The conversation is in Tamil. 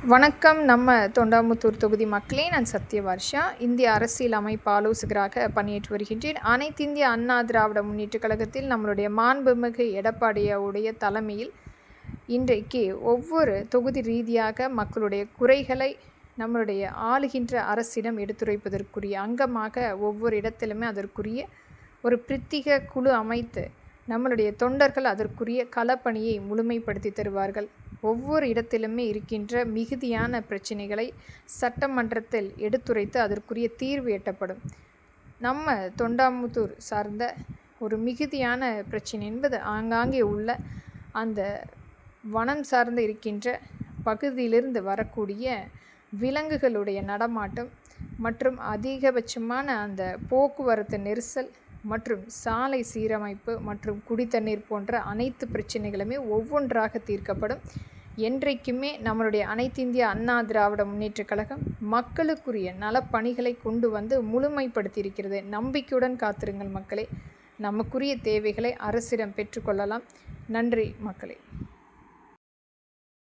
வணக்கம். நம்ம தொண்டாமுத்தூர் தொகுதி மக்களே, நான் சத்யவர்ஷா. இந்திய அரசியல் அமைப்பு ஆலோசகராக பணியேற்று வருகின்றேன். அனைத்து இந்திய அண்ணா திராவிட முன்னேற்றக் கழகத்தில் நம்மளுடைய மாண்புமிகு எடப்பாடியுடைய தலைமையில் இன்றைக்கு ஒவ்வொரு தொகுதி ரீதியாக மக்களுடைய குறைகளை நம்மளுடைய ஆளுகின்ற அரசிடம் எடுத்துரைப்பதற்குரிய அங்கமாக ஒவ்வொரு இடத்திலுமே அதற்குரிய ஒரு பிரத்யேக குழு அமைத்து நம்மளுடைய தொண்டர்கள் அதற்குரிய களப்பணியை முழுமைப்படுத்தி தருவார்கள். ஒவ்வொரு இடத்திலுமே இருக்கின்ற மிகுதியான பிரச்சனைகளை சட்டமன்றத்தில் எடுத்துரைத்து அதற்குரிய தீர்வு எட்டப்படும். நம்ம தொண்டாமுத்தூர் சார்ந்த ஒரு மிகுதியான பிரச்சனை என்பது ஆங்காங்கே உள்ள அந்த வனம் சார்ந்து இருக்கின்ற பகுதியிலிருந்து வரக்கூடிய விலங்குகளுடைய நடமாட்டம் மற்றும் அதிகபட்சமான அந்த போக்குவரத்து நெரிசல் மற்றும் சாலை சீரமைப்பு மற்றும் குடித்தண்ணீர் போன்ற அனைத்து பிரச்சனைகளுமே ஒவ்வொன்றாக தீர்க்கப்படும். என்றைக்குமே நம்மளுடைய அனைத்து இந்திய அண்ணா திராவிட முன்னேற்றக் கழகம் மக்களுக்குரிய நலப்பணிகளை கொண்டு வந்து முழுமைப்படுத்தியிருக்கிறது. நம்பிக்கையுடன் காத்திருங்கள் மக்களே. நமக்குரிய தேவைகளை அரசிடம் பெற்றுக்கொள்ளலாம். நன்றி மக்களே.